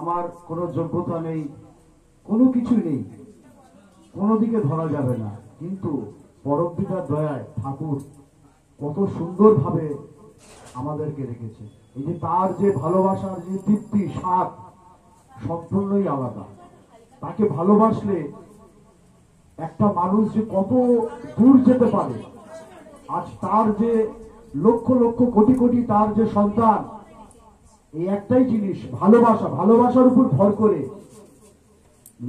আমার কোনো যোগ্যতা নেই, কোনো কিছু নেই, কোনো দিকে ধরা যাবে না, কিন্তু পরমপিতার দয়ায় ঠাকুর কত সুন্দরভাবে আমাদেরকে রেখেছে। এই যে তার যে ভালোবাসার যে তৃপ্তি স্বাদ সম্পূর্ণই আলাদা। তাকে ভালোবাসলে একটা মানুষ যে কত দূর যেতে পারে। আজ তার যে লক্ষ লক্ষ কোটি কোটি তার যে সন্তান, এই একটাই জিনিস ভালোবাসা, ভালোবাসার উপর ভর করে,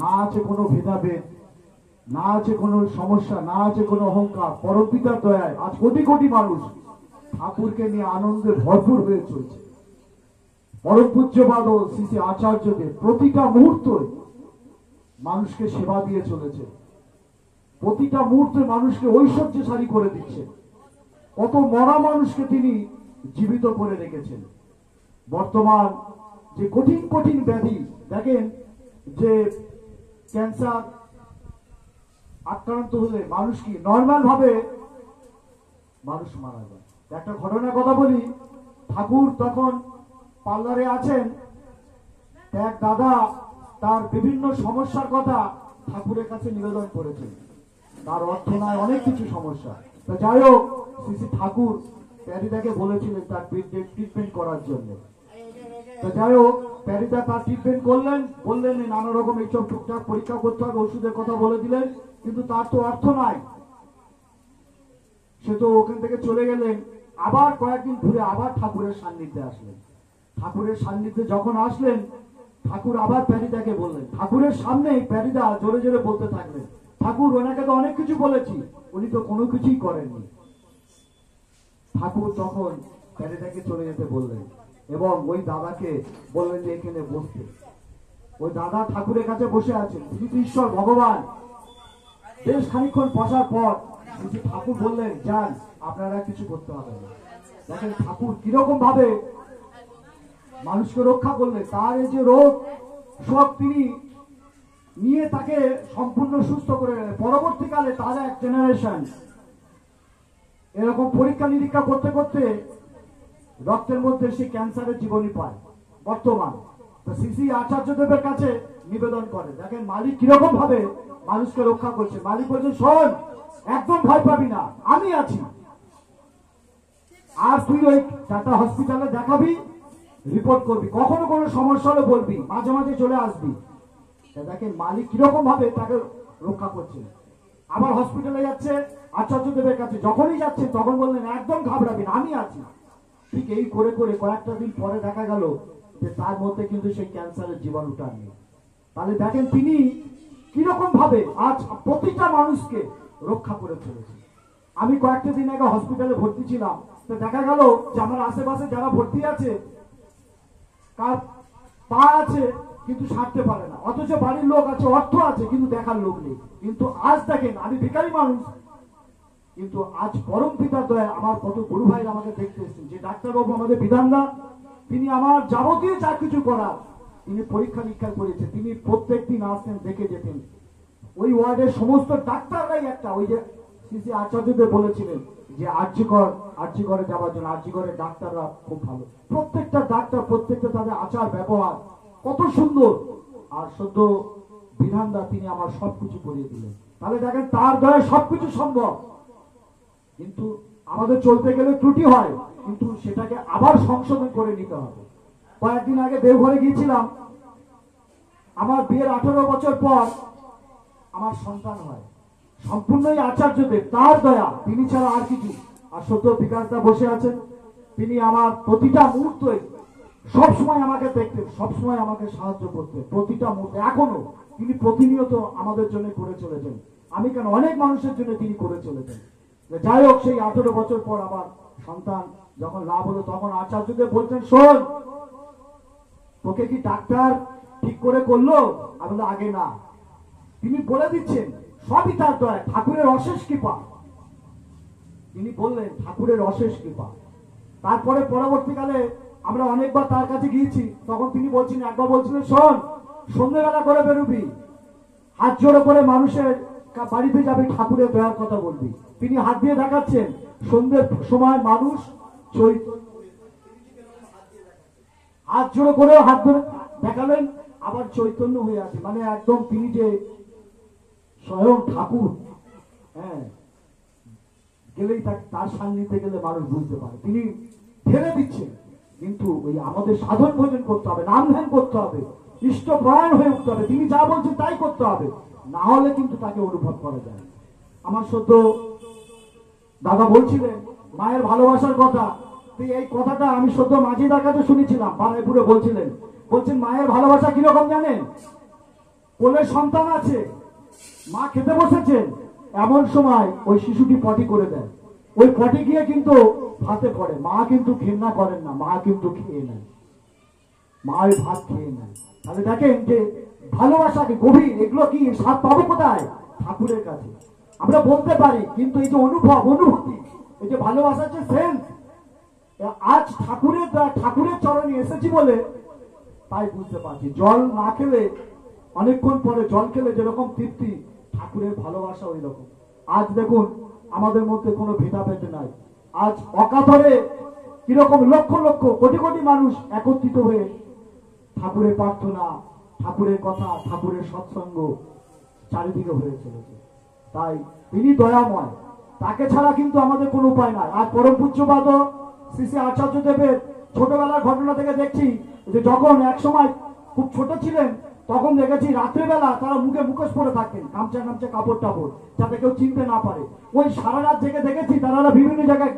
না আছে কোনো ভেদাভেদ, না আছে কোনো সমস্যা, না আছে কোনো অহংকার। পরমপিতার দয়ায় আজ কোটি কোটি মানুষ ঠাকুরকে নিয়ে আনন্দে ভরপুর হয়ে চলছে। পরম পূজ্যপাদ শ্রী শ্রী আচার্যদেব প্রতিটা মুহূর্তে মানুষকে সেবা দিয়ে চলেছে, প্রতিটা মুহূর্তে মানুষকে ঐশ্বর্যশালী করে দিচ্ছে। কত মরা মানুষকে তিনি জীবিত করে রেখেছেন। বর্তমান যে কঠিন কঠিন ব্যাধি, দেখেন যে ক্যান্সার আক্রান্ত হলে মানুষ কি নর্মাল ভাবে মানুষ মারা যায়। একটা ঘটনার কথা বলি, ঠাকুর তখন পার্লারে আছেন, এক দাদা তার বিভিন্ন সমস্যার কথা ঠাকুরের কাছে নিবেদন করেছেন। তার অর্থ নাই, অনেক কিছু সমস্যা। তো যাই হোক, শ্রী শ্রী ঠাকুর প্যারিদাকে বলেছিলেন তার ট্রিটমেন্ট করার জন্য। তো যাই হোক, প্যারিদা তার ট্রিটমেন্ট করলেন, বললেন নানা রকম এইসব টুকটাক পরীক্ষা করতে হবে, ওষুধের কথা বলে দিলেন, কিন্তু তার তো অর্থ নাই। সে তো ওখান থেকে চলে গেলেন। আবার কয়েকদিন ঘুরে আবার ঠাকুরের সান্নিধ্যে আসলেন। ঠাকুরের সান্নিধ্যে যখন আসলেন, ঠাকুর আবার প্যারিদাকে বললেন। ঠাকুরের সামনেই প্যারিদা জোরে জোরে বলতে থাকলেন, ঠাকুর ওনাকে তো অনেক কিছু বলেছি, উনি তো কোনো কিছুই করেননি। ঠাকুর তখন প্যারিদাকে চলে যেতে বললেন এবং ওই দাদাকে বললেন যে এখানে বসতে। ওই দাদা ঠাকুরের কাছে বসে আছেন, তিনি ঈশ্বর ভগবান। বেশ খানিক্ষণ বসার পর ঠাকুর বললেন, যান, আপনারা কিছু করতে হবে না। দেখেন ঠাকুর কিরকম ভাবে মানুষকে রক্ষা করলেন। তার এই যে রোগ সব তিনি নিয়ে তাকে সম্পূর্ণ সুস্থ করে গেলেন। পরবর্তীকালে তার এক জেনারেশন এরকম পরীক্ষা নিরীক্ষা করতে করতে রক্তের মধ্যে সে ক্যান্সারের জীবনী পায়। বর্তমান তো শ্রী শ্রী আচার্যদেবের কাছে নিবেদন করে। দেখেন মালিক কিরকম ভাবে মানুষকে রক্ষা করছে। মালিক বলছে, শোন, একদম ভয় পাবি না, আমি আছি। আর তুই ওই টাটা হসপিটালে দেখাবি, রিপোর্ট করবি, কখনো কোনো সমস্যা হলে বলবি, মাঝে মাঝে চলে আসবি। দেখেন মালিক কিরকম ভাবে তাকে রক্ষা করছে। আবার হসপিটালে যাচ্ছে আচার্যদেবের কাছে, যখনই যাচ্ছে তখন বললেন, একদম ঘাবড়াবি না, আমি আছি। ঠিক এই করে করে কয়েকটা দিন পরে দেখা গেল যে তার মধ্যে কিন্তু সেই ক্যান্সারের জীবাণুটা নেই। তাহলে দেখেন তিনি কিরকম ভাবে আজ প্রতিটা মানুষকে রক্ষা করে চলেছে। আমি কয়েকটা দিন আগে হসপিটালে ভর্তি ছিলাম, তো দেখা গেল যে আমার আশেপাশে যারা ভর্তি আছে, কার পা আছে কিন্তু সারতে পারে না, অথচ বাড়ির লোক আছে, অর্থ আছে, কিন্তু দেখার লোক নেই। কিন্তু আজ দেখেন আমি ভিখারি মানুষ, কিন্তু আজ পরম পিতার দয়ায় আমার কত গুরু ভাইরা আমাকে দেখতে এসেছেন। যে ডাক্তারবাবু আমাদের বিধানদা, তিনি আমার যাবতীয় যা কিছু করার তিনি পরীক্ষা নিরীক্ষা করেছেন। তিনি প্রত্যেক দিন আসতেন, দেখে যেতেন। ওই ওয়ার্ডের সমস্ত ডাক্তাররাই একটা, ওই যে শ্রী শ্রী আচার্যদেব বলেছিলেন যে আরজিকরে যাওয়ার জন্য, আরজিকরের ডাক্তাররা খুব ভালো। প্রত্যেকটা ডাক্তার, প্রত্যেকটা তাদের আচার ব্যবহার কত সুন্দর। আর সদ্য বিধানদা তিনি আমার সবকিছু করিয়ে দিলেন। তাহলে দেখেন তার দয়ায় সবকিছু সম্ভব। কিন্তু আমাদের চলতে গেলে ত্রুটি হয়, কিন্তু সেটাকে আবার সংশোধন করে নিতে হবে। কয়েকদিন আগে দেওঘরে গিয়েছিলাম, আমার বিয়ের 18 বছর পর আমার সন্তান হয়। সম্পূর্ণই আচার্যদেব, তার দয়া, তিনি ছাড়া আর কিছু। আর সত্য বিকাশদা বসে আছেন, তিনি আমার প্রতিটা মুহূর্তে সবসময় আমাকে দেখতেন, সবসময় আমাকে সাহায্য করতেন, প্রতিটা মুহূর্তে। এখনো তিনি প্রতিনিয়ত আমাদের জন্য করে চলেছেন। আমি কেন, অনেক মানুষের জন্য তিনি করে চলেছেন। যাই হোক, সেই 18 বছর পর আমার সন্তান যখন লাভ হলো, তখন আচার্যদেব বলছেন, শোন, তোকে কি ডাক্তার ঠিক করে করলো? আমি বললাম, আগে না। তিনি বলে দিচ্ছেন সবই তার দয়া, ঠাকুরের অশেষ কৃপা। তিনি বললেন ঠাকুরের অশেষ কৃপা। তারপরে পরবর্তীকালে আমরা অনেকবার তার কাছে গিয়েছি, তখন তিনি বলছেন, একবার বলছিলেন, শোন, সন্ধ্যেবেলা করে বেরোবি, হাত জোড়ো করে মানুষের বাড়িতে যাবে, ঠাকুরের দয়ার কথা বলবি। তিনি হাত দিয়ে দেখাচ্ছেন, সন্ধ্যের সময় মানুষ হাত জোড়ো করে হাত ধরে দেখালেন, আবার চৈতন্য হয়ে আছে, মানে একদম তিনি যে স্বয়ং ঠাকুর, হ্যাঁ, গেলেই তার সান্নিধ্যে গেলে মানুষ বুঝতে পারে তিনি ঠেলে দিচ্ছেন। কিন্তু ওই আমাদের সাধন ভোজন করতে হবে, নাম ধ্যান করতে হবে, ইষ্টপ্রয়ণ হয়ে উঠতে হবে, তিনি যা বলছেন তাই করতে হবে, না হলে কিন্তু তাকে অনুভব করা যায়। আমার সত্য দাদা বলছিলেন মায়ের ভালোবাসার কথা, তো এই কথাটা আমি সত্য মাঝিদার কাছে শুনেছিলাম, বারাইপুরে বলছেন মায়ের ভালোবাসা কিরকম জানেন? কোলে সন্তান আছে, মা খেতে বসেছেন, এমন সময় ওই শিশুটি পটি করে দেয়, ওই পটি গিয়ে কিন্তু ভাতে পড়ে, মা কিন্তু ঘেন্না করেন না, মা কিন্তু খেয়ে নেয়, মা ওই ভাত খেয়ে নেয়। তাহলে দেখেন যে ভালোবাসাকে গভীর, এগুলো কি স্বাদ পাবো কোথায়? ঠাকুরের কাছে। আমরা বলতে পারি, কিন্তু এই যে অনুভূতি, এই যে ভালোবাসার যে সেন্স, আজ ঠাকুরের চরণে এসেছি বলে তাই বুঝতে পারছি। জল না খেলে, অনেকক্ষণ পরে জল খেলে যেরকম তৃপ্তি, ঠাকুরের ভালোবাসা ওই রকম। আজ দেখুন আমাদের মধ্যে কোনো ভেদাভেদ নাই, আজ অকাতরে কিরকম লক্ষ লক্ষ কোটি কোটি মানুষ একত্রিত হয়ে ঠাকুরের প্রার্থনা, ঠাকুরের কথা, ঠাকুরের সৎসঙ্গ চারিদিকে হয়ে চলেছে। তাই তিনি দয়াময়, তাকে ছাড়া কিন্তু আমাদের কোনো উপায় নাই। আর পরম পূজ্যপাদ শ্রী শ্রী আচার্য দেবের ছোটবেলার ঘটনা থেকে দেখছি যে যখন এক সময় খুব ছোট ছিলেন, তখন দেখেছি রাত্রেবেলা তারা মুখে মুখোশ পরে থাকতেন, গামছা কাপড় টাপড়, যাতে কেউ চিনতে না পারে। ওই সারা রাত জেগে দেখেছি তারা বিভিন্ন জায়গায়,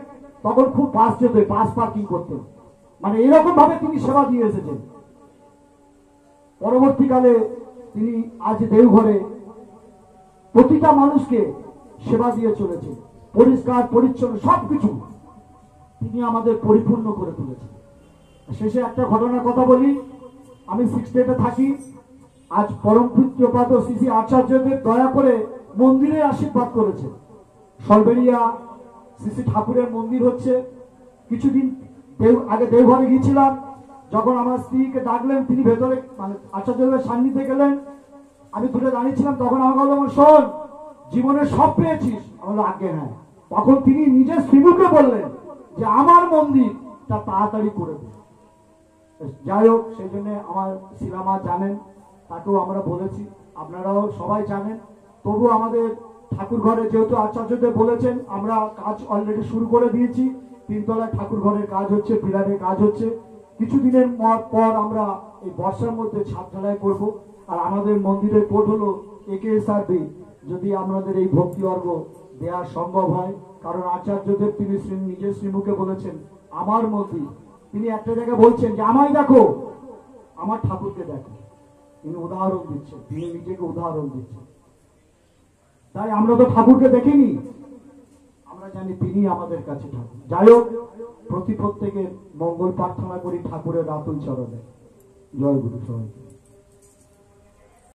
তখন খুব বাস যেত, বাস পার্কিং করতেন, মানে এরকম ভাবে তিনি সেবা দিয়ে এসেছেন। পরবর্তীকালে তিনি আজ দেওঘরে প্রতিটা মানুষকে সেবা দিয়ে চলেছে, পরিষ্কার পরিচ্ছন্ন সবকিছু তিনি আমাদের পরিপূর্ণ করে তুলেছেন। শেষে একটা ঘটনার কথা বলি, আমি 68-এ থাকি। আজ পরম পূজ্যপাদ শ্রী শ্রী আচার্যদের দয়া করে মন্দিরে আশীর্বাদ করেছে। সলবেরিয়া শ্রী শ্রী ঠাকুরের মন্দির হচ্ছে। কিছুদিন আগে দেওঘরে গিয়েছিলাম, যখন আমার স্ত্রীকে ডাকলেন, তিনি ভেতরে মানে আচার্যদের সান্নিধ্যে গেলেন, আমি দূরে দাঁড়িয়েছিলাম, তখন আমাকে বললো, শোন, জীবনে সব পেয়েছিস? বললো আগে হ্যাঁ। তখন তিনি নিজের শ্রীমুখে বললেন যে আমার মন্দিরটা তাড়াতাড়ি করে দেয়। যাই হোক, সেই জন্য আমার শিলামা জানেন, তাকেও আমরা বলেছি, আপনারাও সবাই জানেন। তবু আমাদের ঠাকুর ঘরে যেহেতু আচার্যদের বলেছেন, আমরা কাজ অলরেডি শুরু করে দিয়েছি। 3 তলায় ঠাকুর ঘরের কাজ হচ্ছে, পিলারের কাজ হচ্ছে। কিছুদিনের পর আমরা এই বর্ষার মধ্যে ছাদ ঢালাই করবো। আর আমাদের মন্দিরের কোড হলো AKSRB, যদি আমাদের এই ভক্তি অর্ঘ দেওয়া সম্ভব হয়। কারণ আচার্যদেব তিনি নিজের শ্রীমুখে বলেছেন আমার মন্দির। তিনি একটা জায়গায় বলছেন যে আমায় দেখো, আমার ঠাকুরকে দেখো। তিনি উদাহরণ দিচ্ছেন, তিনি নিজেকে উদাহরণ দিচ্ছেন। তাই আমরা তো ঠাকুরকে দেখিনি, আমরা জানি তিনি আমাদের কাছে ঠাকুর। যাই হোক, প্রত্যেকের মঙ্গল প্রার্থনা করি ঠাকুরের রাতুল চরণে। জয় গুরু সবাইকে।